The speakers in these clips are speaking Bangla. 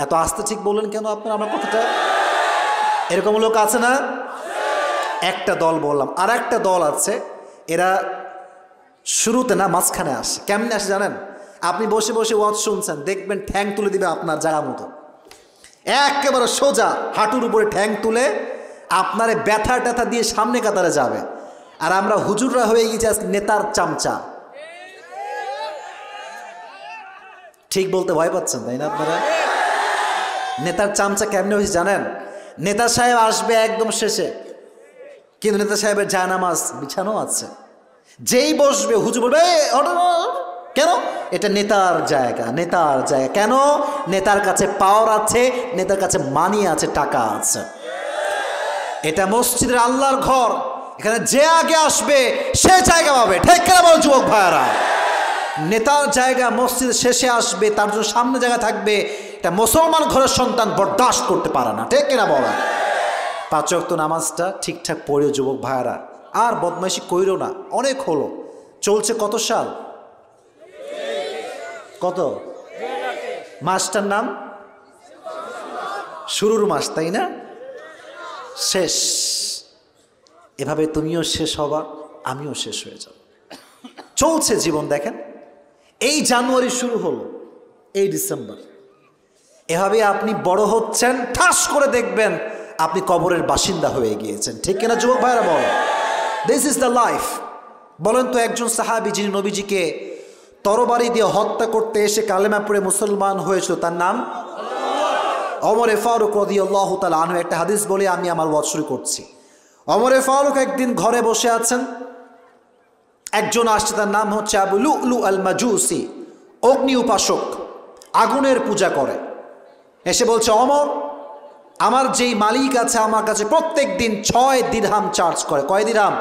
এত আস্তে ঠিক বললেন কেন আপনারা আমার কথাটা? এরকম লোক আছে না? একটা দল বললাম, আর একটা দল আছে, এরা শুরুতে না মাঝখানে আসে। কেমনে আসে জানেন? আপনি বসে বসে ওয়াজ শুনছেন, দেখবেন ঠ্যাং তুলে দিবে আপনার জায়গা মতো, একেবারে সোজা হাঁটুর উপরে ঠ্যাং তুলে আপনারে ব্যথা ট্যাথা দিয়ে সামনে কাতারে যাবে। আর আমরা হুজুররা হয়ে গেছি আজকে নেতার চামচা। ঠিক বলতে ভয় পাচ্ছেন তাই না আপনারা? নেতার চামচা কেমনে হয়েছে জানেন? নেতা সাহেব আসবে একদম শেষে, কিন্তু নেতা সাহেবের জায়নামাজ বিছানো আছে, যেই বসবে হুজুর বলবে কেন? এটা নেতার জায়গা, নেতার জায়গা। কেন? নেতার কাছে পাওয়ার আছে, নেতার কাছে মানি আছে, টাকা আছে। এটা মসজিদের আল্লাহর ঘর, এখানে যে আগে আসবে সে জায়গা পাবে। ঠিক কেন বল যুবক ভাইয়ারা? নেতার জায়গা মসজিদের শেষে আসবে, তার জন্য সামনে জায়গা থাকবে, এটা মুসলমান ঘরের সন্তান বরদাস্ত করতে পারে না। ঠিক কিনা বলা? 5 ওয়াক্ত নামাজটা ঠিকঠাক পড়েও যুবক ভাইয়ারা, আর বদমাইশি কইরো না, অনেক হলো। চলছে কত সাল? কত মাসটার নাম? শুরুর মাস, তাই না? শেষ। এভাবে তুমিও শেষ হবা, আমিও শেষ হয়ে যাব। চলছে জীবন। দেখেন, এই জানুয়ারি শুরু হলো, এই ডিসেম্বর, এভাবে আপনি বড় হচ্ছেন, ঠাস করে দেখবেন আপনি কবরের বাসিন্দা হয়ে গিয়েছেন। ঠিক কিনা যুবক ভাইরা বলেন? This is the life. বলেন তো, একজন সাহাবী যিনি নবীজিকে তরবারি দিয়ে হত্যা করতে এসে কালেমা পড়ে মুসলমান হয়েছিল, তার নাম ওমরে ফারুক রাদিয়াল্লাহু তাআলা আনহু। একটা হাদিস বলে আমি আমার ওয়াজ শুরু করছি। ওমরে ফারুক একদিন ঘরে বসে আছেন, একজন আসছে, তার নাম হচ্ছে আবু লুলু আল মাজুসি, অগ্নি উপাসক, আগুনের পূজা করে। এসে বলছে, ওমর, আমার যেই মালিক আছে আমার কাছে প্রত্যেক দিন 6 দিরহাম চার্জ করে। কয় দিরহাম?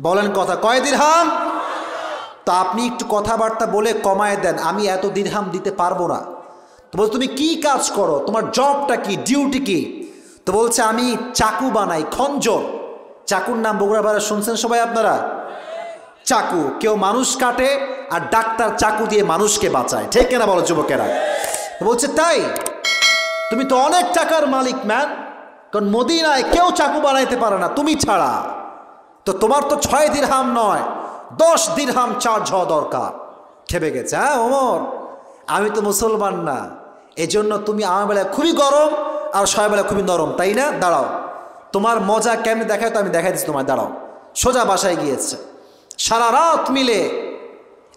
বলেন কথা, কয় দিরহাম? তা আপনি একটু কথাবার্তা বলে কমায় দেন, আমি এত দিরহাম দিতে পারবো না। তো বলছে, তুমি কি কাজ করো, তোমার জবটা কি, ডিউটি কি? তো বলছে, আমি চাকু বানাই, খঞ্জর। চাকুর নাম বগুড়া বাজারে শুনছেন সবাই আপনারা? চাকু, কেউ মানুষ কাটে আর ডাক্তার চাকু দিয়ে মানুষকে বাঁচায়। ঠিক কেনা বলো যুবকেরা? তো বলছে, তাই? তুমি তো অনেক টাকার মালিক ম্যান, কারণ মদিনায় কেউ চাকু বানাইতে পারে না তুমি ছাড়া। তো তোমার তো 6 দিরহাম নয়, 10 দিরহাম চার্জ হওয়া দরকার। খেপে গেছে। হ্যাঁ ওমর, আমি তো মুসলমান না, এজন্য তুমি আমার বেলায় খুবই গরম আর সবাই বেলায় খুবই নরম, তাই না? দাঁড়াও, তোমার মজা কেমনি দেখায় তো আমি দেখাই দিচ্ছি তোমায়। দাঁড়াও। সোজা বাসায় গিয়েছে, সারা রাত মিলে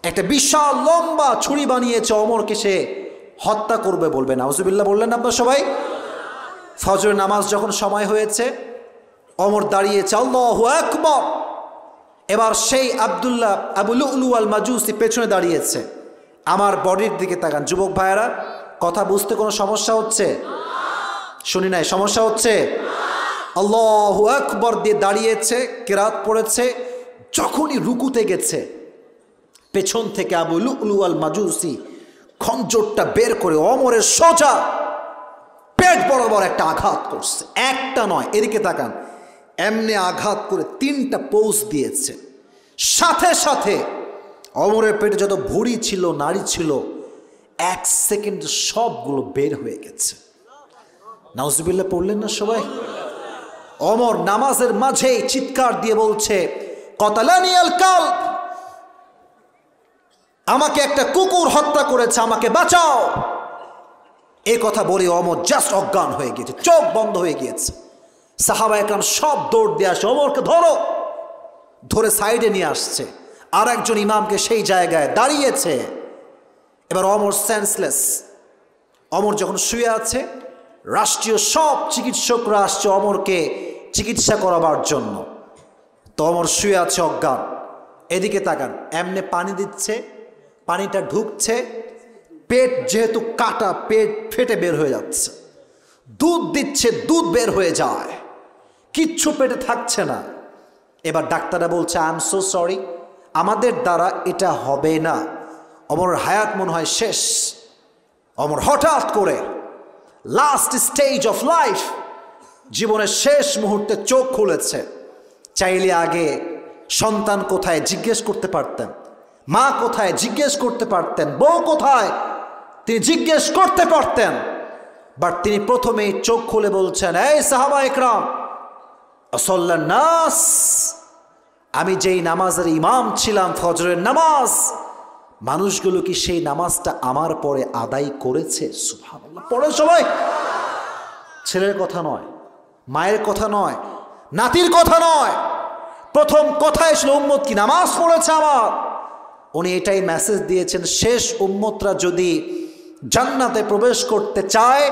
একটা বিশাল লম্বা ছুরি বানিয়েছে, ওমরকে সে হত্যা করবে বলবে। নাউজুবিল্লাহ বললেন আপনার সবাই? ফজরের নামাজ যখন সময় হয়েছে, ওমর দাঁড়িয়েছে, আল্লাহু আকবার। এবার সেই আবু লুলু আল মাজুসি পেছনে দাঁড়িয়েছে। আমার বডির দিকে তাকান যুবক ভাইয়েরা, কথা বুঝতে কোনো সমস্যা হচ্ছে? শুনি নাই, সমস্যা হচ্ছে? আল্লাহু আকবার দিয়ে দাঁড়িয়েছে, কেরাত পড়েছে। যখনই রুকুতে গেছে, পেছন থেকে আবু লুলু আল মাজুসি খঞ্জরটা বের করে ওমরের সোজা পেট বরাবর একটা আঘাত করছে। একটা নয়, এদিকে তাকান, এমনি আঘাত করে 3টা পোজ দিয়েছে। সাথে সাথে ওমরের পেটে যত ভুঁড়ি ছিল, নাড়ি ছিল, 1 সেকেন্ডে সবগুলো বের হয়ে গেছে। নাউজুবিল্লাহ পড়লেন না সবাই? ওমর নামাজের মাঝেই চিৎকার দিয়ে বলছে, কতালানি আল কালব, আমাকে একটা কুকুর হত্যা করেছে, আমাকে বাঁচাও। এই কথা বলে ওমর জাস্ট অজ্ঞান হয়ে গিয়েছে, চোখ বন্ধ হয়ে গিয়েছে। সাহাবা একরাম সব দৌড় দিয়ে আসে, ওমরকে ধরো। ধরে সাইডে নিয়ে আসছে, আর একজন ইমামকে সেই জায়গায় দাঁড়িয়েছে। এবার ওমর সেন্সলেস। ওমর যখন শুয়ে আছে, রাষ্ট্রীয় সব চিকিৎসকরা আসছে ওমরকে চিকিৎসা করাবার জন্য। তো ওমর শুয়ে আছে অজ্ঞান। এদিকে তাকান, এমনি পানি দিচ্ছে, পানিটা ঢুকছে, পেট যেহেতু কাটা, পেট ফেটে বের হয়ে যাচ্ছে। দুধ দিচ্ছে, দুধ বের হয়ে যায়, কিচ্ছু পেটে থাকছে না। এবার ডাক্তাররা বলছে, আই এম সো সরি, আমাদের দ্বারা এটা হবে না। ওমরের হায়াত মনে হয় শেষ। ওমর হঠাৎ করে লাস্ট স্টেজ অফ লাইফ, জীবনের শেষ মুহূর্তে চোখ খুলেছে। চাইলে আগে সন্তান কোথায় জিজ্ঞেস করতে পারতেন, মা কোথায় জিজ্ঞেস করতে পারতেন, বউ কোথায় তিনি জিজ্ঞেস করতে পারতেন। বাট তিনি প্রথমেই চোখ খুলে বলছেন, এই সাহাবা ইকরাম আসাল্লান নাস, আমি যেই নামাজের ইমাম ছিলাম ফজরের নামাজ, মানুষগুলো কি সেই নামাজটা আমার পরে আদায় করেছে? সুবহানাল্লাহ। পড়ে সবাই। ছেলের কথা নয়, মায়ের কথা নয়, নাতির কথা নয়, প্রথম কথা এসে উম্মত কি নামাজ পড়েছে আমার। উনি এটাই মেসেজ দিয়েছেন, শেষ উম্মতরা যদি জান্নাতে প্রবেশ করতে চায়,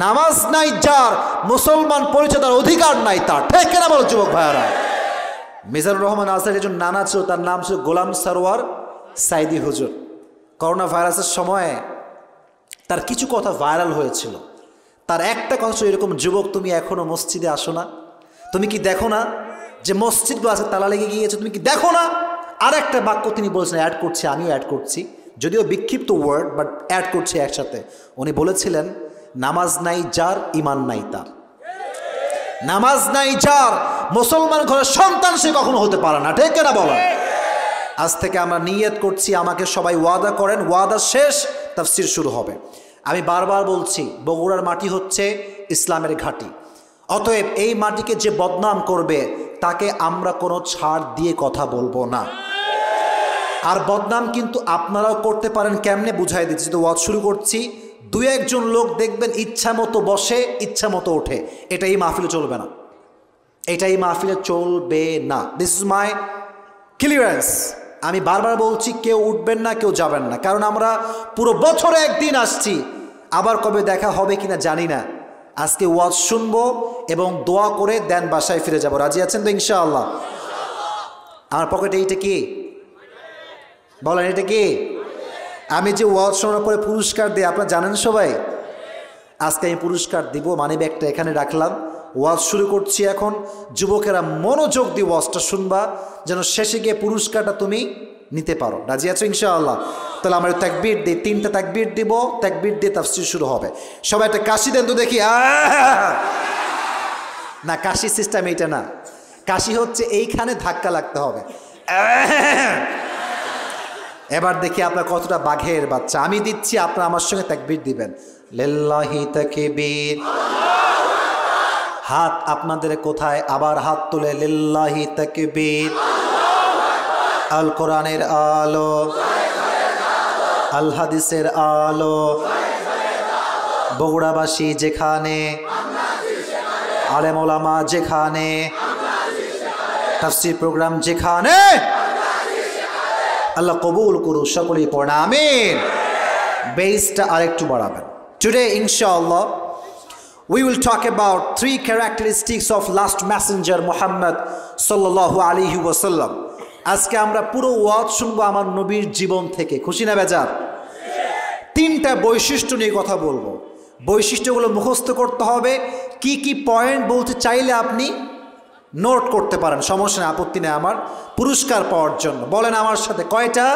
নামাজ নাই যার, মুসলমান পরিচয় তার অধিকার নাই তার। ঠিক কেনা বলো যুবক ভাইয়ারা? মিজানুর রহমান আজহার একজন নানা ছিল, তার নাম ছিল গোলাম সারোয়ার সাইদি হুজুর। করোনা ভাইরাসের সময়ে তার কিছু কথা ভাইরাল হয়েছিল। তার একটা কথা ছিল এরকম, যুবক তুমি এখনো মসজিদে আসো না? তুমি কি দেখো না যে মসজিদগুলো আছে তালা লেগে গিয়েছে? তুমি কি দেখো না? আর একটা বাক্য তিনি বলেছেন, অ্যাড করছি, আমিও অ্যাড করছি, যদিও বিক্ষিপ্ত ওয়ার্ড, বাট অ্যাড করছি একসাথে। উনি বলেছিলেন, নামাজ নাই যার, ইমান নাই তার। নামাজ নাই যার, মুসলমান ঘরের সন্তান সে কখনো হতে পারে না। ঠিক না বলো? আজ থেকে আমরা নিয়ত করছি, আমাকে সবাই ওয়াদা করেন, ওয়াদা শেষ তাফসীর শুরু হবে। আমি বারবার বলছি, বগুড়ার মাটি হচ্ছে ইসলামের ঘাঁটি। অতএব এই মাটিকে যে বদনাম করবে তাকে আমরা কোনো ছাড় দিয়ে কথা বলবো না। আর বদনাম কিন্তু আপনারাও করতে পারেন। কেমনে বুঝাই দিচ্ছি, তো ওয়াজ শুরু করছি। দুই একজন লোক দেখবেন ইচ্ছা মতো বসে, ইচ্ছা মতো ওঠে, এটা এই মাহফিলে চলবে না, এটাই মাহফিলে চলবে না। This is my clearance. আমি বারবার বলছি, কেউ উঠবেন না, কেউ যাবেন না, কারণ আমরা পুরো বছরে একদিন আসছি, আবার কবে দেখা হবে কিনা জানি না। আজকে ওয়াজ শুনবো এবং দোয়া করে দেন বাসায় ফিরে যাব। রাজি আছেন তো ইনশাআল্লাহ? আমার পকেটে এইটা কি বলেন, এটা কি? আমি যে ওয়াজ শোনার পরে পুরস্কার দিই, আপনারা জানেন সবাই। আজকে আমি পুরস্কার দিব, মানি ব্যাগটা এখানে রাখলাম। ওয়াজ শুরু করছি এখন। যুবকেরা মনোযোগ দিয়ে ওয়াজটা শুনবা, যেন শেষে গিয়ে পুরস্কারটা তুমি নিতে পারো। রাজি আছো ইনশাআল্লাহ? তাহলে আমরা তাকবীর দিই, 3টা তাকবীর দিব, তাকবীর দিয়ে তাফসীর শুরু হবে। সবাই একটা কাশি দেন তো দেখি। না, কাশি সিস্টেম এইটা না, কাশি হচ্ছে এইখানে ধাক্কা লাগতে হবে। এবার দেখি আপনার কতটা বাঘের বাচ্চা। আমি দিচ্ছি, আপনারা আমার সঙ্গে তাকবীর দিবেন। লিল্লাহি তাকবীর। হাত আপনাদের কোথায়? আবার হাত তুলে লিল্লাহি তাকবীর। আল কোরআনের আলো, আল হাদিসের আলো, বগুড়াবাসী যেখানে, আলেম ওলামা যেখানে, তাফসীর প্রোগ্রাম যেখানে, আল্লাহ কবুল করুন। সকলেই পড়া আমিন। বেসটা আরেকটু বাড়াবেন। Today, inshallah, we will talk about 3 characteristics of last messenger Muhammad sallallahu alaihi wasallam. আজকে আমরা পুরো ওয়াজ শুনবো আমার নবীর জীবন থেকে। খুশি না বেজার? 3টা বৈশিষ্ট্য নিয়ে কথা বলবো। বৈশিষ্ট্যগুলো মুখস্থ করতে হবে। কি কি পয়েন্ট বলতে চাইলে আপনি নোট করতে পারেন, সমস্যা নেই, আপত্তি নেই আমার। পুরস্কার পাওয়ার জন্য বলেন আমার সাথে, কয়টা?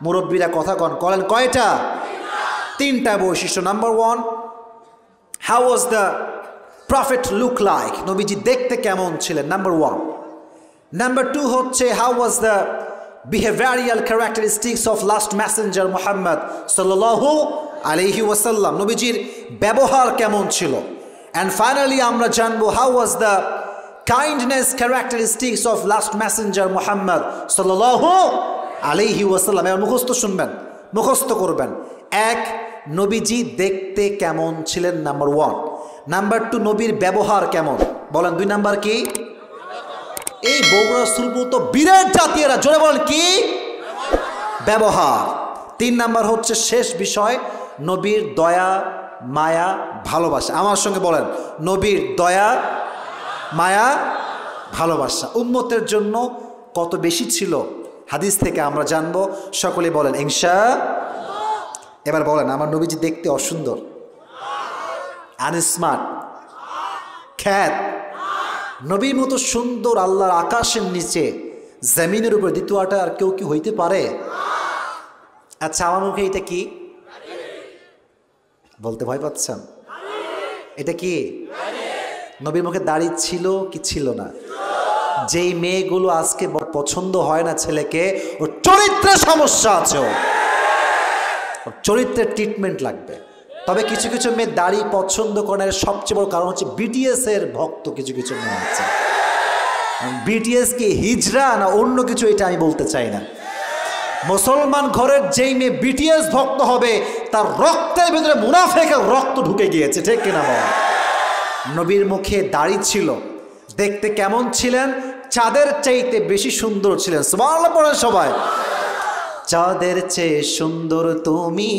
মুরব্বীরা কথা করেন, কয়টা? 3টা বৈশিষ্ট্য। Number 1, how was the prophet look like? নবীজি দেখতে কেমন ছিলেন? নাম্বার 1। নাম্বার 2 হচ্ছে, how was the behavioural characteristics of last Messenger Muhammad সাল্লাল্লাহু আলাইহি ওয়াসাল্লাম? নবীজির ব্যবহার কেমন ছিল? অ্যান্ড ফাইনালি আমরা জানবো, how was the kindness characteristics of last Messenger Muhammad সাল্লাল্লাহু আলাইহি ওয়াসাল্লাম। এবার মুখস্থ শুনবেন, মুখস্থ করবেন। 1, নবীজি দেখতে কেমন ছিলেন, নাম্বার 1। নাম্বার 2, নবীর ব্যবহার কেমন? বলেন 2 নাম্বার কি? এই বগুড়া সুলপুর তো বিরাট জাতীয়রা, জোরে বলেন কি? ব্যবহার। 3 নাম্বার হচ্ছে শেষ বিষয়, নবীর দয়া, মায়া, ভালোবাসা। আমার সঙ্গে বলেন, নবীর দয়া, মায়া, ভালোবাসা উম্মতের জন্য কত বেশি ছিল হাদিস থেকে আমরা জানবো। সকলে বলেন ইনশাআল্লাহ। এবার বলেন, আমার নবীজি দেখতে অসুন্দর, আনস্মার্ট, খ্যাত? নবীর মতো সুন্দর আল্লাহর আকাশের নিচে, জমিনের উপর দ্বিতীয়টা আর কেউ কি হইতে পারে? আচ্ছা, আমার মুখে এটা কি বলতে ভয় পাচ্ছেন? এটা কি? নবীর মুখে দাড়ি ছিল কি ছিল না? যেই মেয়েগুলো আজকে পছন্দ হয় না ছেলেকে, ওর চরিত্রের সমস্যা আছে, ওর চরিত্রের ট্রিটমেন্ট লাগবে। তবে কিছু কিছু মেয়ে দাড়ি পছন্দ করার সবচেয়ে বড় কারণ হচ্ছে বিটিএস এর ভক্ত কিছু কিছু মেয়ে আছে। বিটিএস কি হিজড়া না অন্য কিছু, এটা আমি বলতে চাই না। মুসলমান ঘরের যেই মেয়ে বিটিএস ভক্ত হবে তার রক্তের ভিতরে মুনাফিকের রক্ত ঢুকে গিয়েছে, ঠিক কিনা বল? নবীর মুখে দাড়ি ছিল, দেখতে কেমন ছিলেন? চাঁদের চাইতে বেশি সুন্দর ছিলেন। সুবহানাল্লাহ পড়েন সবাই। চাঁদের চেয়ে সুন্দর তুমি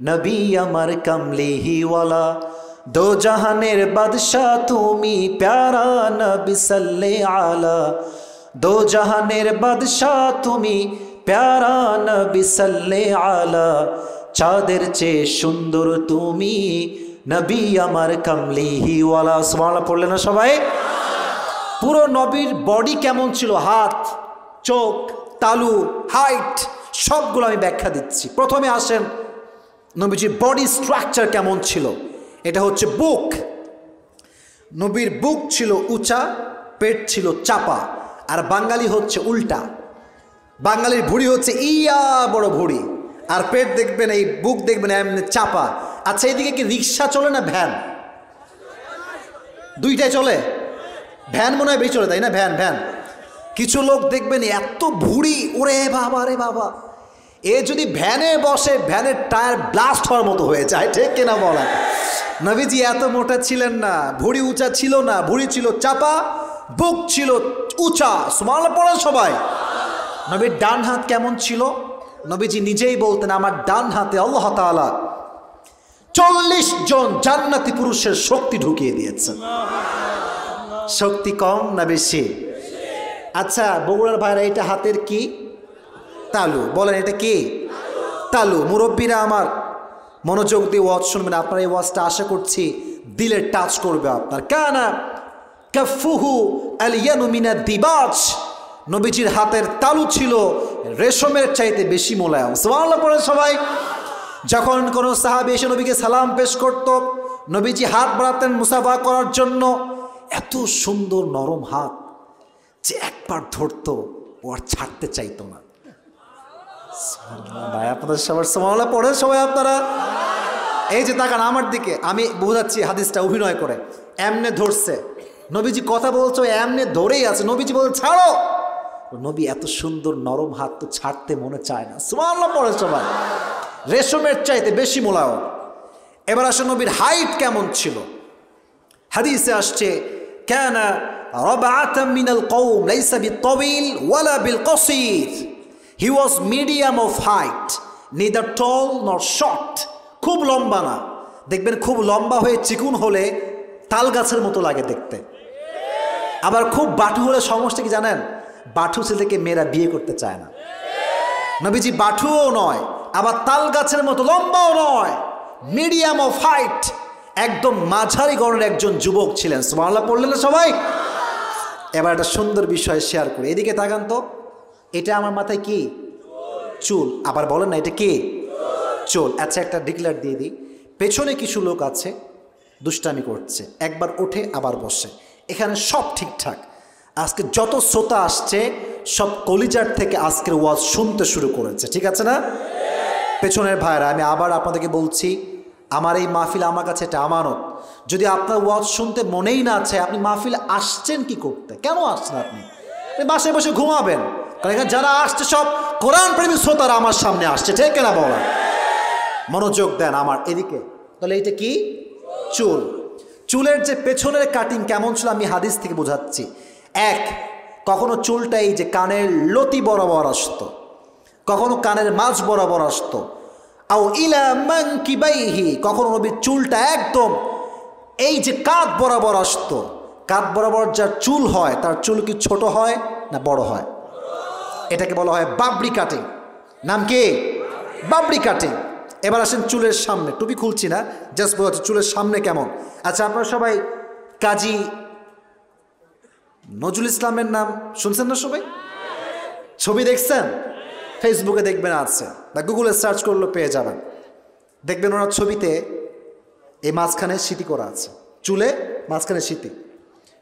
নবী আমার কামলিওয়ালা, দো জাহানের বাদশাহ তুমি প্যারা নবী সাল্লে আলা, দো জাহানের বাদশাহ তুমি প্যারা নবী সাল্লে আলা, চাঁদের চেয়ে সুন্দর তুমি নবী আমার কামলিওয়ালা। সুবহানাল্লাহ পড়লেন না সবাই? পুরো নবীর বডি কেমন ছিল, হাত, চোখ, তালু, হাইট, সবগুলো আমি ব্যাখ্যা দিচ্ছি। প্রথমে আসেন নবীজির বডি স্ট্রাকচার কেমন ছিল। এটা হচ্ছে বুক। নবীর বুক ছিল উঁচা, পেট ছিল চাপা। আর বাঙালি হচ্ছে উল্টা, বাঙালির ভুঁড়ি হচ্ছে ইয়া বড় ভুঁড়ি, আর পেট দেখবেন, এই বুক দেখবেন এমনি চাপা। আচ্ছা, এইদিকে কি রিক্সা চলে না ভ্যান? দুইটাই চলে। ভ্যান মনে হয় বেশি চলে, তাই না? ভ্যান ভ্যান কিছু লোক দেখবেন এত ভুঁড়ি, ওরে বাবা রে বাবা, এ যদি ভ্যানে বসে ভ্যানের টায়ার ব্লাস্ট হওয়ার মতো হয়ে যায়, ঠিক কিনা বলা? নবীজি এত মোটা ছিলেন না, ভুঁড়ি উঁচা ছিল না, ভুঁড়ি ছিল চাপা, বুক ছিল উঁচা। সুবহানাল্লাহ পড়েন সবাই। নবীর ডান হাত কেমন ছিল? নবীজি নিজেই বলতেন, আমার ডান হাতে আল্লাহ তাআলা 40 জন জান্নাতি পুরুষের শক্তি ঢুকিয়ে দিয়েছেন। শক্তি কম না বেশি? আচ্ছা বগুড়ার ভাইরা, এটা হাতের কি? তালু। বলেন এটা কি? তালু। মুরব্বীরা আমার মনোযোগ দিয়ে ওয়াজ শুনবেন, আপনার এই ওয়াজটা আশা করছি দিলে টাচ করবে আপনার। কানা কাফুহু আলিয়ানু মিনা দিবাজ, নবীজির হাতের তালু ছিল রেশমের চাইতে বেশি মোলায়েম। সুবহানাল্লাহ পড়েন সবাই। যখন কোনো সাহাবী এসে নবীকে সালাম পেশ করত, নবীজি হাত বাড়াতেন মুসাফা করার জন্য। এত সুন্দর নরম হাত যে একবার ধরতো ও আর ছাড়তে চাইতো না। ভাই আপনাদের সবার সুবহানাল্লাহ পড়েন সবাই আপনারা। এই যে তাকান আমার দিকে, আমি বোঝাচ্ছি হাদিসটা অভিনয় করে। এমনে ধরছে, নবীজি কথা বলছে, এমনে ধরেই আছে। নবীজি বলছে ছাড়ো, নবী এত সুন্দর নরম হাত তো ছাড়তে মনে চায় না। সুবহানাল্লাহ পড়েন সবাই। রেশমের চাইতে বেশি মোলায়েম। এবার আসলে নবীর হাইট কেমন ছিল? হাদিসে আসছে, কানা রাবআতাম মিনাল কওম লাইসা বিতাওয়িল ওয়ালা বিলকাসীর, হি ওয়াজ মিডিয়াম অফ হাইট, নেদার টল নর শর্ট। খুব লম্বা না, দেখবেন খুব লম্বা হয়ে চিকুন হলে তাল গাছের মতো লাগে দেখতে। আবার খুব বাটু হলে সমস্যা কি জানেন? বাটু ছেলেকে মেয়েরা বিয়ে করতে চায় না। নবীজি বাটুও নয়, আবার তাল গাছের মতো লম্বাও নয়, মিডিয়াম অফ হাইট, একদম মাঝারি গড়ের একজন যুবক ছিলেন। সুবহানাল্লাহ পড়লেন না সবাই? এবার একটা সুন্দর বিষয় শেয়ার করি। এদিকে তাকান তো, এটা আমার মাথায় কি? চুল। আবার বলেন না এটা কি? চুল। আচ্ছা একটা ডিক্লেয়ার দিয়ে দিই, পেছনে কিছু লোক আছে দুষ্টামি করছে, একবার ওঠে আবার বসে, এখানে সব ঠিকঠাক। আজকে যত শ্রোতা আসছে সব কলিজার থেকে আজকের ওয়াজ শুনতে শুরু করেছে, ঠিক আছে না? পেছনের ভাইরা, আমি আবার আপনাদেরকে বলছি, আমার এই মাহফিল আমার কাছে এটা আমানত। যদি আপনার ওয়াজ শুনতে মনেই না আছে, আপনি মাহফিল আসছেন কি করতে? কেন আসছেন? আপনি বাসায় বসে ঘুমাবেন। কারণ এখানে যারা আসছে সব কোরআন প্রেমী শ্রোতারা আমার সামনে আসছে, ঠিক কিনা বলা? মনোযোগ দেন আমার এদিকে। তাহলে এটা কি? চুল। চুলের যে পেছনের কাটিং কেমন ছিল আমি হাদিস থেকে বোঝাচ্ছি। এক, কখনো চুলটা এই যে কানের লতি বরাবর আসতো, কখনো কানের মাঝ বরাবর আসতো। আও ইলা মানকিবাইহি, কখনো নবীর চুলটা একদম এই যে কাঁধ বরাবর আসতো। কাঁধ বরাবর যার চুল হয় তার চুল কি ছোট হয় না বড় হয়? এটাকে বলা হয় বাবরি কাটিং। নাম কি? বাবরি কাটিং। এবার আসেন চুলের সামনে, টুপি খুলছি না, জাস্ট বোঝাচ্ছি চুলের সামনে কেমন। আচ্ছা আপনারা সবাই কাজী নজরুল ইসলামের নাম শুনছেন না সবাই? ছবি দেখছেন? ফেসবুকে দেখবেন আছে, বা গুগলে সার্চ করলে পেয়ে যাবেন। দেখবেন ওনার ছবিতে এই মাঝখানে স্মৃতি করা আছে, চুলে মাঝখানে স্মৃতি।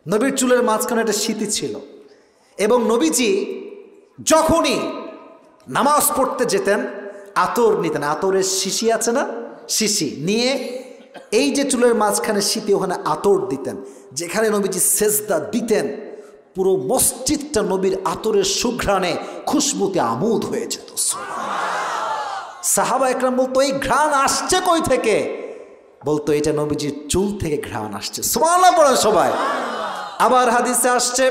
নবীর চুলের মাঝখানে একটা স্মৃতি ছিল। এবং নবীজি যখনই নামাজ পড়তে যেতেন আতর নিতেন। আতরের শিশি আছে না, শিশি নিয়ে এই যে চুলের মাঝখানে শীতে ওখানে আতর দিতেন, যেখানে নবীজি সেজদা দিতেন পুরো মসজিদটা নবীর আতরের সুঘ্রাণে খুশবুতে আমোদ হয়ে যেত। সাহাবা একরাম বলতো এই ঘ্রাণ আসছে কই থেকে? বলতো এটা নবীজির চুল থেকে ঘ্রাণ আসছে। সুবহানাল্লাহ পড়েন সবাই। আবার হাদিসে আসছে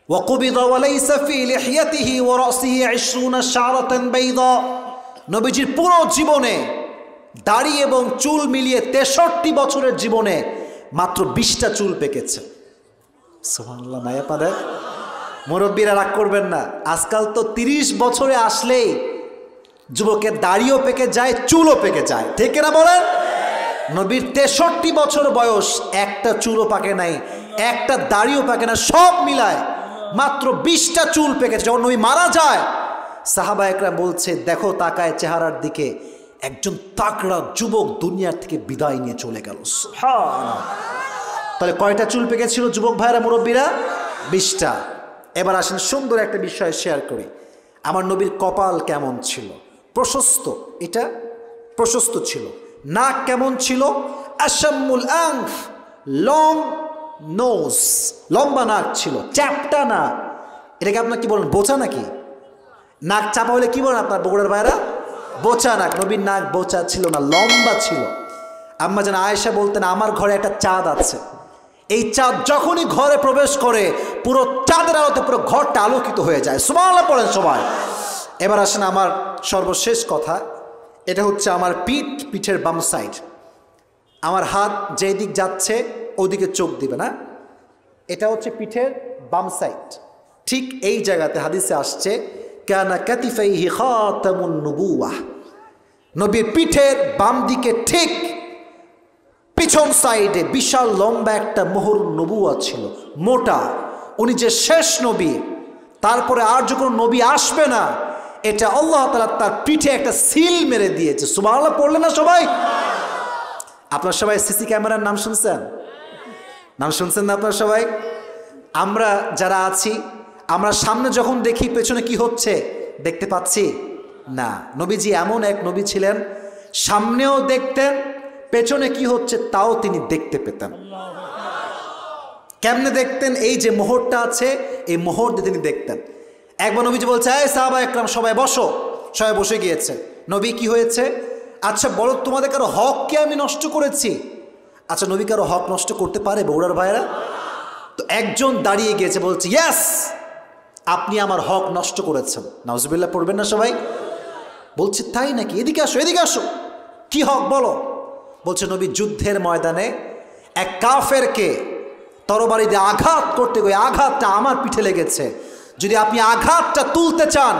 ওয়াকুবিদা ওয়ালাইসা ফি লিহিয়াতিহি ওয়া রাসিহি 20 শা'রাতান বাইদা, নবীজির পুরো জীবনে দাড়ি এবং চুল মিলিয়ে 63 বছরের জীবনে মাত্র 20টা চুল পেকেছে। সুবহানাল্লাহ। মায়া পাদের মুরব্বীরা রাগ করবেন না, আজকাল তো 30 বছরে আসলেই যুবকের দাড়িও পেকে যায়, চুলও পেকে যায়, ঠিক না বলেন? নবীর 63 বছর বয়স, একটা চুলও পাকে নাই, একটা দাড়িও পাকে না, সব মিলায় মাত্র 20টা চুল পেকেছে। যখন নবী মারা যায় সাহাবা একরাম বলছে দেখো তাকায় চেহারার দিকে, একজন তাকড়া যুবক দুনিয়ার থেকে বিদায় নিয়ে চলে গেল। সুবহানাল্লাহ। তাহলে কয়টা চুল পেকেছিল যুবক ভাইরা মুরব্বীরা? 20টা। এবার আসেন সুন্দর একটা বিষয় শেয়ার করি। আমার নবীর কপাল কেমন ছিল? প্রশস্ত, এটা প্রশস্ত ছিল। নাক কেমন ছিল? আশাম্মুল আনফ, লং নোজ, লম্বা নাক ছিল, চ্যাপটা না। এটাকে আপনার কি বলেন, বোচা নাকি? নাক চাপা হলে কি বলেন আপনার বগুড়ার ভাইরা? বোচা নাক। নবীর নাক বোচা ছিল না, লম্বা ছিল। আম্মা জান আয়েশা বলতেন আমার ঘরে একটা চাঁদ আছে, এই চাঁদ যখনই ঘরে প্রবেশ করে পুরো চাঁদের আলোতে পুরো ঘরটা আলোকিত হয়ে যায়। সুবহানাল্লাহ পড়েন সবাই। এবার আসেন আমার সর্বশেষ কথা, এটা হচ্ছে আমার পিঠের বাম সাইড। আমার হাত যেই দিক যাচ্ছে ওদিকে চোখ দিবে না, এটা হচ্ছে পিঠের বাম সাইড। ঠিক এই জায়গাতে হাদিসে আসছে কানা কাতিফাইহি খাতামুন নুবুওয়াহ, নবীর পিঠের বাম দিকে ঠিক পিছন সাইডে বিশাল লম্বা একটা মোহর নবুয়া ছিল, মোটা। উনি যে শেষ নবী, তারপরে আর যে কোনো নবী আসবে না, এটা আল্লাহ তাআলা তার পিঠে একটা সিল মেরে দিয়েছে। সুবহানাল্লাহ পড়লেন না সবাই? আপনার সবাই সিসি ক্যামেরার নাম শুনছেন? নাম শুনছেন না আপনার সবাই? আমরা যারা আছি, আমরা সামনে যখন দেখি পেছনে কি হচ্ছে দেখতে পাচ্ছি না। নবীজি এমন এক নবী ছিলেন, সামনেও দেখতেন, পেছনে কি হচ্ছে তাও তিনি দেখতে পেতেন। কেমনে দেখতেন? এই যে মোহরটা আছে এই মোহর দিয়ে তিনি দেখতেন। একবার নবীজি বলছে এই সাহাবা একরাম সবাই বসো, সবাই বসে গিয়েছে। নবী কি হয়েছে? আচ্ছা বলো তোমাদের কারো হক কে আমি নষ্ট করেছি? আচ্ছা নবী কারো হক নষ্ট করতে পারে বগুড়ার ভাইরা? তো একজন দাঁড়িয়ে গিয়েছে, বলছে ইয়েস আপনি আমার হক নষ্ট করেছেন। নাউজুবিল্লাহ পড়বেন না সবাই? বলছে তাই নাকি? এদিকে আসো, এদিকে আসো, কি হক বলো? বলছে নবী যুদ্ধের ময়দানে এক কাফেরকে তরবারি দিয়ে আঘাত করতে গিয়ে আঘাতটা আমার পিঠে লেগেছে, যদি আপনি আঘাতটা তুলতে চান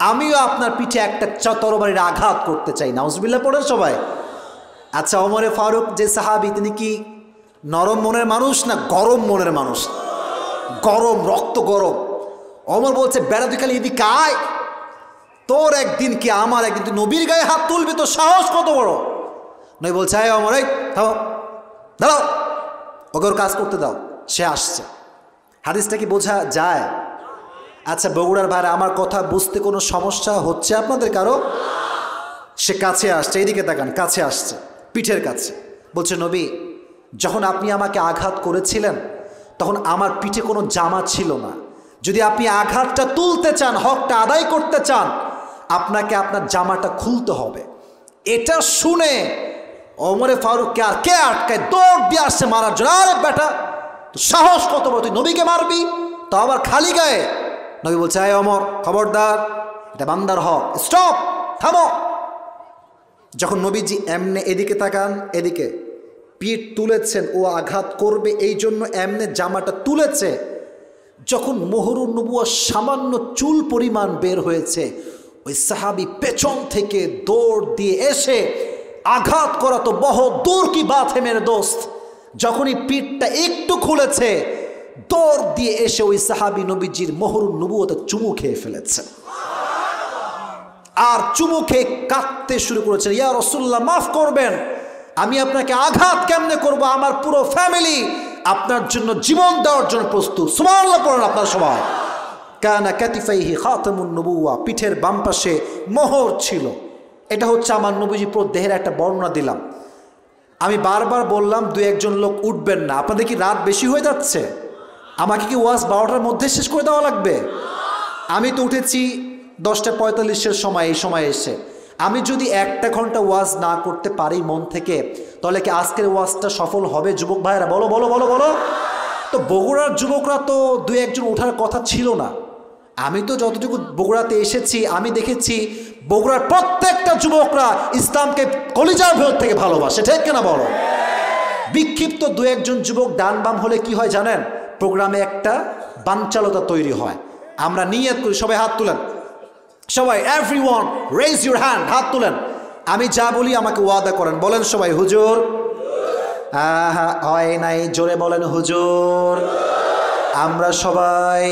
আমিও আপনার পিঠে একটা তরবারির আঘাত করতে চাই। নাউজুবিল্লাহ পড়েন সবাই? আচ্ছা ওমরে ফারুক যে সাহাবী, তিনি কি নরম মনের মানুষ না গরম মনের মানুষ? গরম, রক্ত গরম। ওমর বলছে বেড়া তুই খালি এদিকে আয়, তোর একদিন কি আমার একদিন, তুই নবীর গায়ে হাত তুলবি, তো সাহস কত বড়? নবী বলছে আয় ওমর, এই থামো, দাঁড়াও, ওকে ওর কাজ করতে দাও, সে আসছে। হাদিসটা কি বোঝা যায়? আচ্ছা বগুড়ার ভাইরা আমার কথা বুঝতে কোনো সমস্যা হচ্ছে আপনাদের কারো? সে কাছে আসছে, এইদিকে তাকান, কাছে আসছে, পিঠের কাছে। বলছে নবী যখন আপনি আমাকে আঘাত করেছিলেন তখন আমার পিঠে কোনো জামা ছিল না, যদি আপনি আঘাতটা তুলতে চান, হকটা আদায় করতে চান, আপনাকে আপনার জামাটা খুলতে হবে। এটা শুনে ওমরে ফারুককে আর কে আটকায়, দৌড় দিয়ে আসছে মারার জন্য। আরে বেটা সাহস কত বড়, তুই নবীকে মারবি, তো আবার খালি গায়ে? নবী বলছে আয় ওমর খবরদার, এটা বান্দার হক, স্টপ, থামো। যখন নবীজি এমনে এদিকে তাকান, এদিকে পিঠ তুলেছেন, ও আঘাত করবে এই জন্য এমনে জামাটা তুলেছে। যখন মোহরুন নবুয়া সামান্য চুল পরিমাণ বের হয়েছে, ওই সাহাবী পেছন থেকে দৌড় দিয়ে এসে আঘাত করা তো বহুত দূর কি বাত হে মেরে দোস্ত। যখনই পিঠটা একটু খুলেছে, দৌড় দিয়ে এসে ওই সাহাবী নবীজির মোহরুন নবুয়াতে চুমু খেয়ে ফেলেছে, আর চুমু খেয়ে কাঁদতে শুরু করেছেন, ইয়া রাসূলুল্লাহ মাফ করবেন, আমি আপনাকে আঘাত কেমনে করব, আমার পুরো ফ্যামিলি আপনার জন্য জীবন দেওয়ার জন্য প্রস্তুত। সুবহানাল্লাহ পড়েন আপনার সবাই। কানা কাতিফাইহি খাতামুন নবুওয়া, পিঠের বাম পাশে মোহর ছিল। এটা হচ্ছে আমার নবীজি পুরো দেহের একটা বর্ণনা দিলাম। আমি বারবার বললাম 2-1 লোক উঠবেন না। আপনাদের কি রাত বেশি হয়ে যাচ্ছে? আমাকে কি ওয়াজ 12টার মধ্যে শেষ করে দেওয়া লাগবে? আমি তো উঠেছি 10:45-এর সময়, এই সময় এসে আমি যদি 1 ঘন্টা ওয়াজ না করতে পারি মন থেকে, তাহলে কি আজকের ওয়াজটা সফল হবে? যুবক ভাইরা বলো বলো বলো বলো। তো বগুড়ার যুবকরা তো 2-1 জন ওঠার কথা ছিল না। আমি তো যতটুকু বগুড়াতে এসেছি আমি দেখেছি বগুড়ার প্রত্যেকটা যুবকরা ইসলামকে কলিজার ভেতর থেকে ভালোবাসে, ঠিক কিনা বলো? বিক্ষিপ্ত 2-1 জন যুবক ডান বাম হলে কি হয় জানেন? প্রোগ্রামে একটা বানচালতা তৈরি হয়। আমরা নিয়ত করি, সবাই হাত তুলেন, সবাই এভরিওয়ান রেজ ইউর হ্যান্ড, হাত তুলেন। আমি যা বলি আমাকে ওয়াদা করেন, বলেন সবাই হুজুর। হয় নাই, জোরে বলেন হুজুর। আমরা সবাই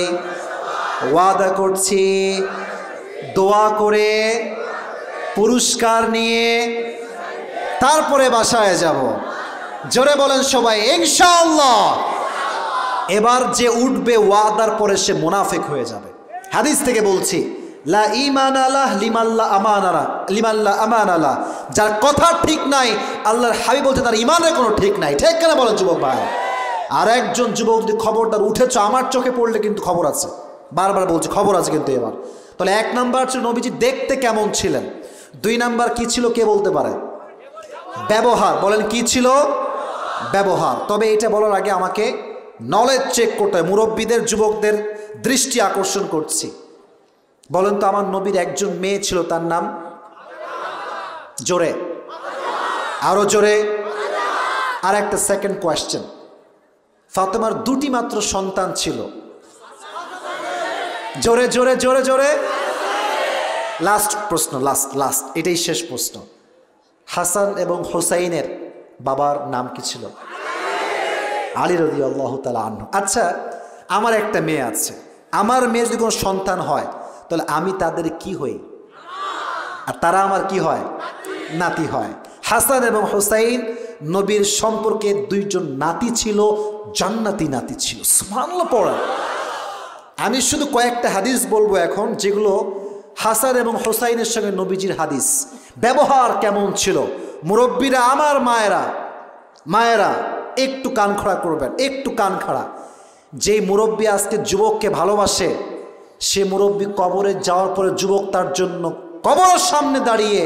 ওয়াদা করছি দোয়া করে পুরস্কার নিয়ে তারপরে বাসায় যাব। জোরে বলেন সবাই ইনশাআল্লাহ। এবার যে উঠবে ওয়াদার পরে সে মুনাফিক হয়ে যাবে। হাদিস থেকে বলছি, লা ঈমান আলাহ লিমাল্লা আমানারা লিমাল্লা আমানালা, যার কথা ঠিক নাই আল্লাহর হাবিব বলতে তার ঈমানের কোনো ঠিক নাই, ঠিক কেন বলেন যুবক ভাই? আর একজন যুবক যদি খবরদার উঠেছ, আমার চোখে পড়লে কিন্তু খবর আছে, বারবার বলছি খবর আছে কিন্তু এবার। তাহলে 1 নাম্বার ছিল নবীজি দেখতে কেমন ছিলেন। 2 নাম্বার কি ছিল কে বলতে পারে? ব্যবহার। বলেন কি ছিল? ব্যবহার। তবে এটা বলার আগে আমাকে নলেজ চেক করতে হয়। মুরব্বীদের যুবকদের দৃষ্টি আকর্ষণ করছি। বলেন তো আমার নবীর একজন মেয়ে ছিল, তার নাম? জোরে, আরো জোরে। আর একটা সেকেন্ড কোয়েশ্চেন, ফাতেমার 2টি মাত্র সন্তান ছিল। জোরে জোরে জোরে জোরে। লাস্ট প্রশ্ন, লাস্ট এটাই শেষ প্রশ্ন। হাসান এবং হোসাইনের বাবার নাম কি ছিল? আলী রাদিয়াল্লাহু তাআলা আনহু। আচ্ছা, আমার একটা মেয়ে আছে, আমার মেয়ে যদি কোনো সন্তান হয় তাহলে আমি তাদের কি হই? আর তারা আমার কি হয়? নাতি হয়। হাসান এবং হোসাইন নবীর সম্পর্কে 2 জন নাতি ছিল, জান্নাতি নাতি ছিল। সুবহানাল্লাহ পড়া। আমি শুধু কয়েকটা হাদিস বলবো এখন, যেগুলো হাসান এবং হোসাইনের সঙ্গে নবীজির হাদিস। ব্যবহার কেমন ছিল? মুরব্বীরা, আমার মায়েরা একটু কান খাড়া করবেন, একটু কান খাড়া। যেই মুরব্বী আজকে যুবককে ভালোবাসে, সে মুরব্বী কবরে যাওয়ার পরে যুবক তার জন্য কবরের সামনে দাঁড়িয়ে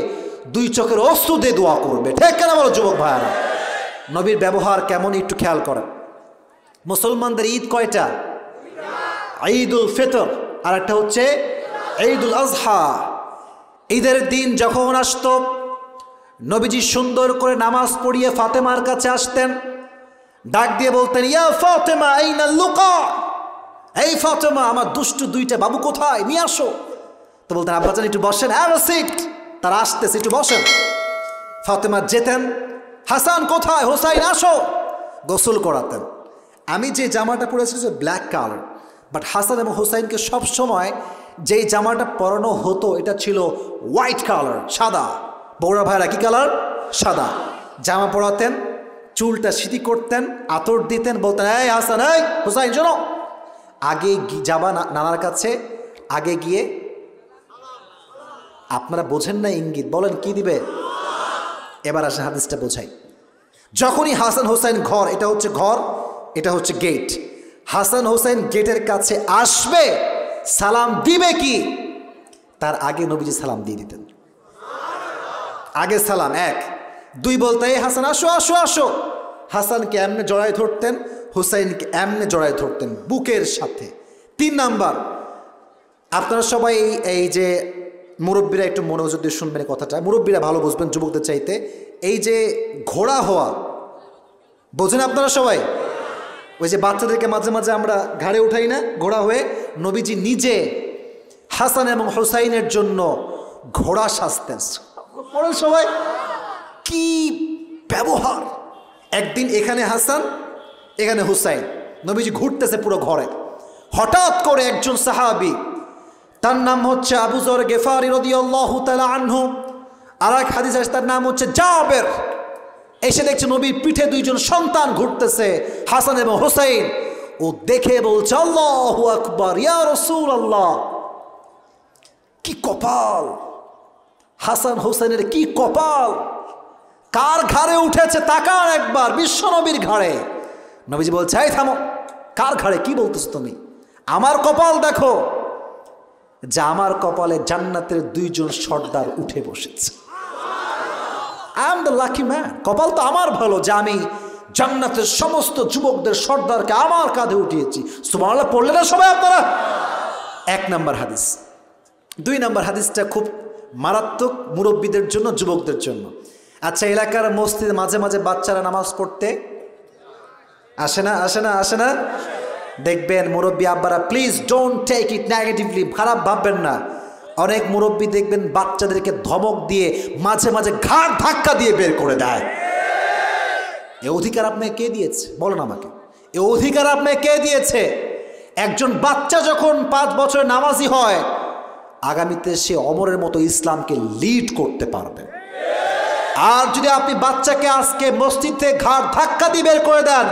2 চোখের অশ্রু দিয়ে দোয়া করবে, ঠিক কেন বলো যুবক ভাইয়ারা? নবীর ব্যবহার কেমন একটু খেয়াল করেন। মুসলমানদের ঈদ কয়টা? ঈদুল ফিতর, আর একটা হচ্ছে ঈদুল আজহা। ঈদের দিন যখন আসতো, নবীজি সুন্দর করে নামাজ পড়িয়ে ফাতেমার কাছে আসতেন, ডাক দিয়ে বলতেন, ইয়া ফাতেমা আইনা লুকা, এই ফাতেমা আমার দুষ্টু 2টা বাবু কোথায়, নিয়ে আসো। তো বলতেন, আব্বাজান একটু বসেন, হ্যাঁ সিট, তারা আসতেছে, একটু বসেন। ফাতেমা যেতেন, হাসান কোথায়, হোসাইন আসো, গোসল করাতেন। আমি যে জামাটা পরেছি ব্ল্যাক কালার, বাট হাসান এবং হোসাইনকে সবসময় যেই জামাটা পরানো হতো এটা ছিল হোয়াইট কালার, সাদা। বৌরা ভাইরা কি কালার? সাদা। জামা পরাতেন, চুলটা সিঁথি করতেন, আতর দিতেন, বলতেন, এই হাসান, এই হোসাইন শোনো। আগে যাবা নানার কাছে, আগে গিয়ে, আপনারা বোঝেন না ইঙ্গিত, বলেন কি দিবে? এবার আসেন হাদিসটা বোঝাই। যখনই হাসান হোসাইন ঘর, এটা হচ্ছে ঘর, এটা হচ্ছে গেট, হাসান হোসাইন গেটের কাছে আসবে, সালাম দিবে কি? তার আগে নবীজি সালাম দিয়ে দিতেন। আগে সালাম 1, 2 বলতে, এই হাসান আসো আসো আসো। হাসানকে এমনে জড়ায় ধরতেন, হুসাইনকে এমনে জড়ায় ধরতেন বুকের সাথে। 3 নাম্বার, আপনারা সবাই এই যে মুরব্বীরা একটু মনোযোগ দিয়ে শুনবেন কথাটা, মুরব্বীরা ভালো বুঝবেন যুবকদের চাইতে। এই যে ঘোড়া হওয়া, বোঝেন আপনারা সবাই? ওই যে বাচ্চাদেরকে মাঝে মাঝে আমরা ঘাড়ে উঠাই না ঘোড়া হয়ে, নবীজি নিজে হাসান এবং হোসাইনের জন্য ঘোড়া সাজতেন। পড়েন সবাই, কি ব্যবহার! একদিন এখানে হাসান, এখানে হুসাইন, নবীজি ঘুরতেছে পুরো ঘরে। হঠাৎ করে একজন সাহাবী, তার নাম হচ্ছে আবু যর গেফারি রাদিয়াল্লাহু তাআলা আনহু, আর এক হাদিস আছে তার নাম হচ্ছে জাবের, এসে দেখছে নবীর পিঠে 2 জন সন্তান ঘুরতেছে, হাসান এবং হুসাইন। ও দেখে বলছে, আল্লাহু আকবার, ইয়া রাসূলুল্লাহ। কি কপাল! হাসান হোসেনের কি কপাল, কার ঘাড়ে উঠেছে তাকান একবার, বিশ্বনবীর ঘাড়ে। নবীজি বলছে, এই থামো, কার ঘাড়ে কি বলতেছ তুমি? আমার কপাল দেখো, যে আমার কপালে জান্নাতের 2 জন সর্দার উঠে বসেছে। I am the lucky man. কপাল তো আমার ভালো যে আমি জান্নাতের সমস্ত যুবকদের সর্দারকে আমার কাঁধে উঠিয়েছি। সুবহানাল্লাহ পড়লে না সবাই আপনারা? 1 নম্বর হাদিস। 2 নম্বর হাদিসটা খুব মারাত্মক মুরব্বীদের জন্য, যুবকদের জন্য। আচ্ছা, এলাকার মসজিদে মাঝে মাঝে বাচ্চারা নামাজ পড়তে আসে না? আসে না? আসে না? দেখবেন মুরব্বী আব্বারা, please don't take it negatively, খারাপ ভাববেন না। অনেক মুরব্বী দেখবেন বাচ্চাদেরকে ধমক দিয়ে মাঝে মাঝে ঘাড় ধাক্কা দিয়ে বের করে দেয়। এ অধিকার আপনাকে কে দিয়েছে? বলেন আমাকে, এ অধিকার আপনাকে কে দিয়েছে? একজন বাচ্চা যখন 5 বছরের নামাজি হয়, আগামীতে সে অমরের মতো ইসলামকে লিড করতে পারবে। আর যদি আপনি বাচ্চাকে আজকে মসজিদ থেকে ঘাড় ধাক্কা দিয়ে বের করে দেন,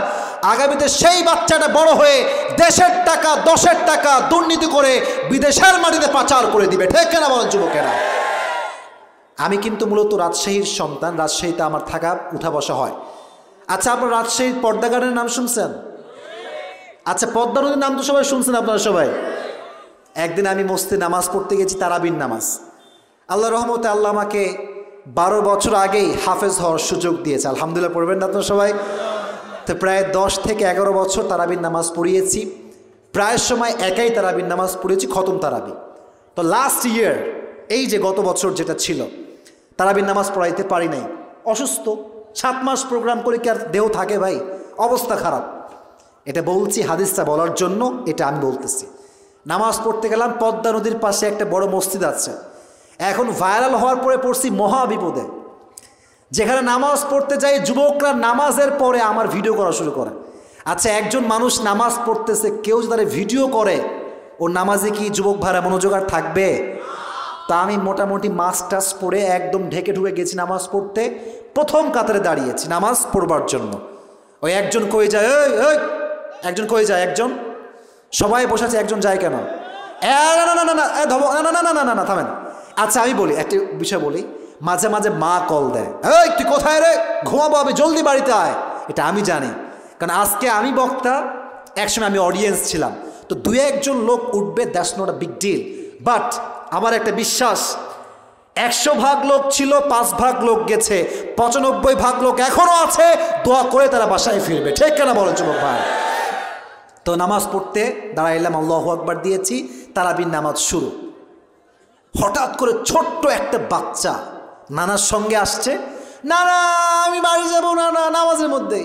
আগামীতে সেই বাচ্চাটা বড় হয়ে দেশের টাকা, দশের টাকা দুর্নীতি করে বিদেশের মাটিতে পাচার করে দিবে। ঠিক কেনা বলেন যুবকেরা? আমি কিন্তু মূলত রাজশাহীর সন্তান, রাজশাহীতে আমার থাকা, উঠা বসা হয়। আচ্ছা, আপনার রাজশাহীর পদ্মা গার্ডেনের নাম শুনছেন? আচ্ছা, পদ্মা নদীর নাম তো সবাই শুনছেন আপনারা সবাই। একদিন আমি মসজিদে নামাজ পড়তে গেছি, তারাবির নামাজ। আল্লাহ রহমতে আল্লাহ আমাকে 12 বছর আগেই হাফেজ হওয়ার সুযোগ দিয়েছে। আলহামদুলিল্লাহ পড়বেন না আপনারা সবাই? তো প্রায় 10 থেকে 11 বছর তারাবির নামাজ পড়িয়েছি। প্রায় সময় একাই তারাবির নামাজ পড়েছি, খতম তারাবি। তো লাস্ট ইয়ার, এই যে গত বছর যেটা ছিল, তারাবির নামাজ পড়াইতে পারি নাই, অসুস্থ। 7 মাস প্রোগ্রাম করে কি আর দেহ থাকে ভাই? অবস্থা খারাপ। এটা বলছি হাদিসটা বলার জন্য, এটা আমি বলতেছি। নামাজ পড়তে গেলাম, পদ্মা নদীর পাশে একটা বড় মসজিদ আছে। এখন ভাইরাল হওয়ার পরে পড়ছি মহা বিপদে। যেখানে নামাজ পড়তে যাই, যুবকরা নামাজের পরে আমার ভিডিও করা শুরু করে। আচ্ছা, একজন মানুষ নামাজ পড়তেছে, কেউ যদি তারা ভিডিও করে, ও নামাজে কি যুবক ভাইরা মনোযোগ আর থাকবে? তা আমি মোটামুটি মাস্ক টাস পরে একদম ঢেকে ঢুকে গেছি নামাজ পড়তে। প্রথম কাতারে দাঁড়িয়েছি নামাজ পড়বার জন্য। ওই একজন কই যায়, ওই একজন কই যায়, একজন, সবাই বসে আছে, একজন যায় কেন? না থামেন। আচ্ছা, আমি বলি একটা বিষয় বলি, মাঝে মাঝে মা কল দেয়, এই তুই কোথায় রে, ঘুমাবো আমি, জলদি বাড়িতে আয়। এটা আমি জানি, কারণ আজকে আমি বক্তা, একসময় আমি অডিয়েন্স ছিলাম। তো 2-1 জন লোক উঠবে, that's not a big deal. But আমার একটা বিশ্বাস, 100 ভাগ লোক ছিল, 5 ভাগ লোক গেছে, 95 ভাগ লোক এখনো আছে, দোয়া করে তারা বাসায় ফিরবে। ঠিক কেনা বলেন যুবক ভাই? তো নামাজ পড়তে দাঁড়াইলাম, আল্লাহু আকবার দিয়েছি, তারাবির নামাজ শুরু। হঠাৎ করে ছোট্ট একটা বাচ্চা নানার সঙ্গে আসছে, না না আমি বাড়ি যাবো না, না নামাজের মধ্যে।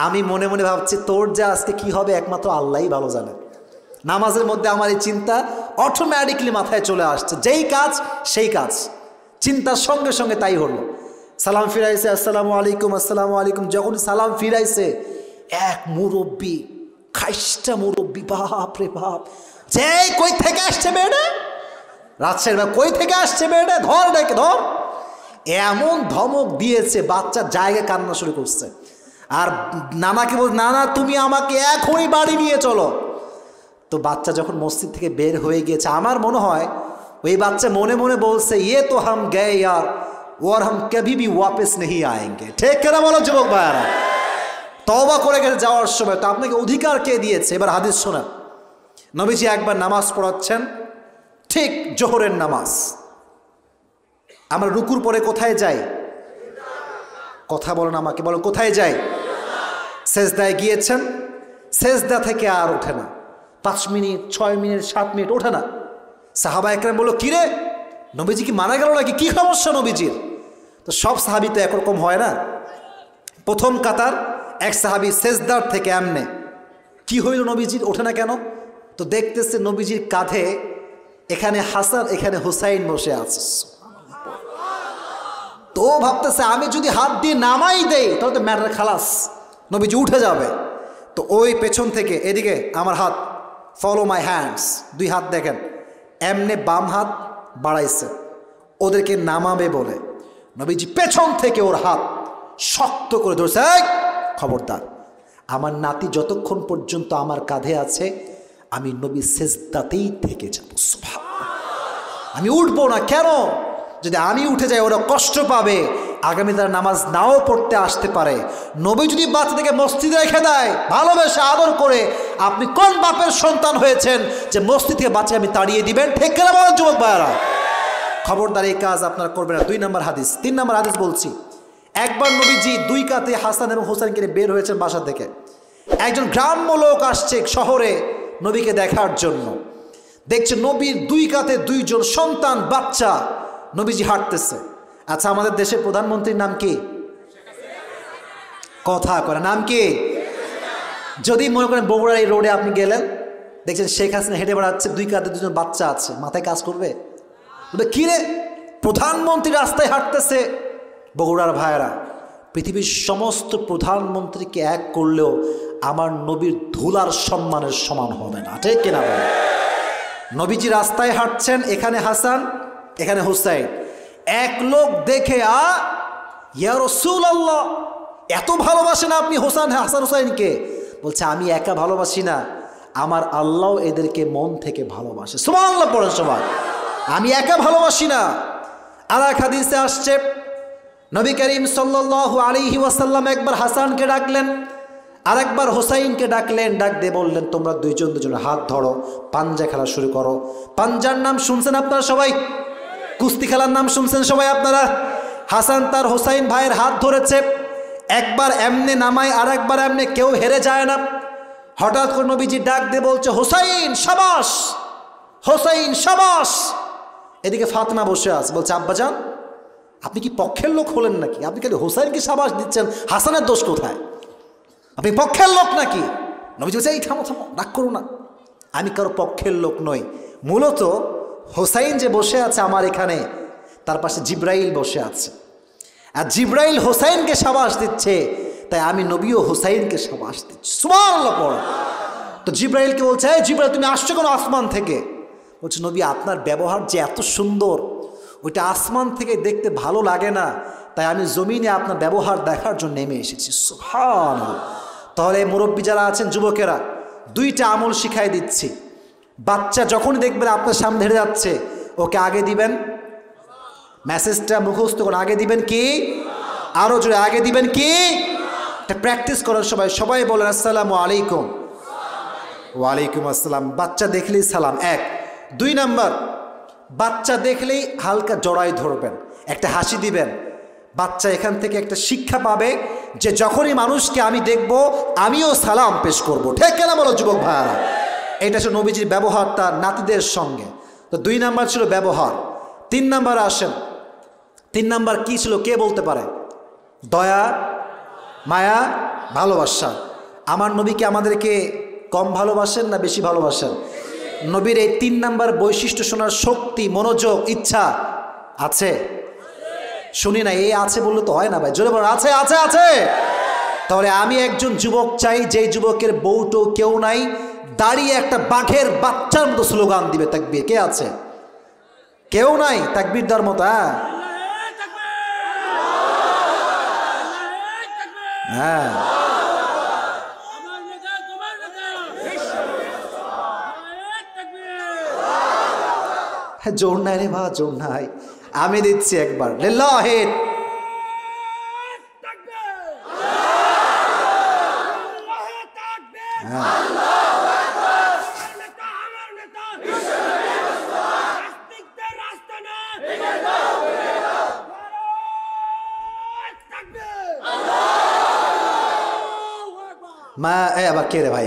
আমি মনে মনে ভাবছি, তোর যে আজকে কি হবে একমাত্র আল্লাহই ভালো জানে। নামাজের মধ্যে আমার এই চিন্তা অটোমেটিকলি মাথায় চলে আসছে, যেই কাজ সেই কাজ, চিন্তার সঙ্গে সঙ্গে তাই হলো। সালাম ফিরাইছে, আসসালামু আলাইকুম, আসসালামু আলাইকুম। যখন সালাম ফিরাইছে, এক মুরব্বী, খাইস্টা মুরব্বী, বাপ রে বাপ, যে কই থেকে আসছে মেয়েটা, রাজশাহীর বা কই থেকে আসছে মেয়েটা, ধর ডেকে ধর। এমন ধমক দিয়েছে, বাচ্চার জায়গায় কান্না শুরু করছে। আর নানাকে বল, নানা তুমি আমাকে এখনই বাড়ি নিয়ে চলো। তো বাচ্চা যখন মসজিদ থেকে বের হয়ে গিয়েছে, আমার মনে হয় ওই বাচ্চা মনে মনে বলছে, ইয়ে তো হাম গে ইয়ার, ওর হাম কবি ভি ওয়াপস নেহি আয়েঙ্গে। ঠিক কেনা বলো যুবক ভাইয়ারা? তওবা করে গেছে যাওয়ার সময়। তো আপনাকে অধিকার কে দিয়েছে? এবার হাদিস শোনেন। নবীজি একবার নামাজ পড়াচ্ছেন, ঠিক জোহরের নামাজ। আমরা রুকুর পরে কোথায় যাই? কথা বলেন আমাকে, বলো কোথায় যাই? সেজদায় গিয়েছেন, সেজদা থেকে আর ওঠে না, 5 মিনিট 6 মিনিট 7 মিনিট ওঠে না। সাহাবা একরাম বলল, কিরে নবীজি কি মারা গেল নাকি, কি সমস্যা নবীজির? তো সব সাহাবি তো একরকম হয় না। প্রথম কাতার এক সাহাবি সেজদার থেকে এমনে, কি হইল নবীজির, ওঠে না কেন? তো দেখতেছে নবীজির কাঁধে এখানে হাসান, এখানে হুসাইন বসে আছে। তো ভাবতেছে, আমি যদি হাত দিয়ে নামাই দেই তাহলে তো ম্যাটার খালাস, নবীজি উঠে যাবে। তো ওই পেছন থেকে এদিকে আমার হাত, ফলো মাই হ্যান্ডস, 2 হাত দেখেন, এমনে বাম হাত বাড়াইছে ওদেরকে নামাবে বলে। নবীজি পেছন থেকে ওর হাত শক্ত করে ধরছে, খবরদার, আমার নাতি যতক্ষণ পর্যন্ত আমার কাঁধে আছে আমি নবী সেজদাতেই থেকে যাব, সুবহানাল্লাহ, আমি উঠবো না। কেন? যদি আমি উঠে যাই ওরা কষ্ট পাবে, আগামী তারা নামাজ নাও পড়তে আসতে পারে। নবী যদি বাচ্চাদেরকে মসজিদে রেখে দেয় ভালোবেসে আদর করে, আপনি কোন বাপের সন্তান হয়েছেন যে মসজিদ থেকে বাচ্চা আপনি তাড়িয়ে দিবেন? ঠিক কিনা বলেন যুবক ভাইয়েরা? খবরদার এই কাজ আপনারা করবেন না। 2 নম্বর হাদিস। 3 নম্বর হাদিস বলছি, একবার নবীজি 2 কাঁধে হাসান এবং হোসেনকে নিয়ে বের হয়েছেন বাসা থেকে। একজন গ্রাম্য লোক আসছে শহরে নবীকে দেখার জন্য। দেখছে নবীর 2 কাঁধে 2 জন সন্তান বাচ্চা, নবীজি হাঁটতেছে। আচ্ছা, আমাদের দেশের প্রধানমন্ত্রীর নাম কি? কথা করে নাম কি? যদি মনে করেন বগুড়ার এই রোডে আপনি গেলেন, দেখছেন শেখ হাসিনা হেঁটে বেড়াচ্ছে, 2 কাঁধে 2 জন বাচ্চা আছে, মাথায় কাজ করবে? কি রে, প্রধানমন্ত্রী রাস্তায় হাঁটতেছে? বগুড়ার ভাইয়েরা, পৃথিবীর সমস্ত প্রধানমন্ত্রীকে এক করলেও আমার নবীর ধুলার সম্মানের সমান হবে না। ঠিক কিনা বলেন? নবীজি রাস্তায় হাঁটছেন, এখানে হাসান, এখানে হুসাইন। এক লোক দেখে ইয়া রাসূলুল্লাহ, এত ভালোবাসেন আপনি হাসান হুসাইনকে? বলছে আমি একা ভালোবাসি না, আমার আল্লাহ এদেরকে মন থেকে ভালোবাসে। সুবহানাল্লাহ পড়েন সবাই। আমি একা ভালোবাসি না। আর এক হাদিসে আসছে, নবী করিম সাল্লাল্লাহু আলাইহি ওয়াসাল্লাম একবার হাসানকে ডাকলেন, আর একবার হোসাইনকে ডাকলেন। ডাক দিয়ে বললেন, তোমরা দুজনের হাত ধরো, পাঞ্জা খেলা শুরু করো। পাঞ্জার নাম শুনছেন আপনারা সবাই? কুস্তি খেলার নাম শুনছেন সবাই আপনারা? হাসান তার হোসাইন ভাইয়ের হাত ধরেছে, একবার এমনে নামায় আর একবার এমনে, কেউ হেরে যায় না। হঠাৎ করে নবীজি ডাক দিয়ে বলছে, হোসাইন সাবাস, হোসাইন সাবাস। এদিকে ফাতেমা বসে আছে, বলছে আব্বাজান আপনি কি পক্ষের লোক হলেন নাকি? আপনি খালি হোসাইনকে সাবাস দিচ্ছেন, হাসানের দোষ কোথায়? আপনি পক্ষের লোক নাকি? নবীজি বলছে, এই থামো থামো, রাগ করো না, আমি কারো পক্ষের লোক নই। মূলত হোসাইন যে বসে আছে আমার এখানে, তার পাশে জিব্রাইল বসে আছে, আর জিব্রাইল হোসাইনকে সাবাস দিচ্ছে, তাই আমি নবীও হোসাইনকে সাবাস দিচ্ছি। সুবহানাল্লাহ পড়ো। তো জিব্রাইলকে বলছে, এই জিব্রাইল তুমি আসছো কেন আসমান থেকে? বলছে, নবী আপনার ব্যবহার যে এত সুন্দর, ওইটা আসমান থেকে দেখতে ভালো লাগে না, তাই আমি জমিনে আপনার ব্যবহার দেখার জন্য নেমে এসেছি। সুবহানাল্লাহ। তাহলে মুরব্বী যারা আছেন, যুবকেরা, 2টা আমল শিখাই দিচ্ছি। বাচ্চা যখনই দেখবেন আপনার সামনে হেঁটে যাচ্ছে, ওকে আগে দিবেন, মেসেজটা মুখস্থ করে আগে দিবেন কি? আরো জোরে আগে দিবেন কি? এটা প্র্যাকটিস করেন সবাই। সবাই বলেন আসসালামু আলাইকুম। ওয়ালাইকুম আসসালাম। বাচ্চা দেখলেই সালাম, 1। 2 নাম্বার, বাচ্চা দেখলেই হালকা জড়াই ধরবেন, একটা হাসি দিবেন। বাচ্চা এখান থেকে একটা শিক্ষা পাবে যে যখনই মানুষকে আমি দেখব আমিও সালাম পেশ করব। ঠিক কেনা বলো যুবক ভাইয়ারা? এটা ছিল নবীজির ব্যবহার তার নাতিদের সঙ্গে। তো 2 নাম্বার ছিল ব্যবহার। 3 নাম্বার আসেন। 3 নাম্বার কি ছিল কে বলতে পারে? দয়া, মায়া, ভালোবাসা। আমার নবীকে আমাদেরকে কম ভালোবাসেন না বেশি ভালোবাসেন? নবীর এই 3 নাম্বার বৈশিষ্ট্য শোনার শক্তি, মনোযোগ, ইচ্ছা আছে? শুনি না, এই আছে বললে তো হয় না ভাই, জোরে বলো আছে আছে আছে। তাহলে আমি একজন যুবক চাই, যেই যুবকের বউটো কেউ নাই, দাঁড়িয়ে একটা বাঘের বাচ্চার মতো স্লোগান দিবে তাকবীর। কে আছে? কেউ নাই তাকবীর দেওয়ার মতো? হ্যাঁ, জোর নাই রে ভা, জোর নাই। আমি দিচ্ছি একবার, লিল্লাহি মা। আবার কে রে ভাই?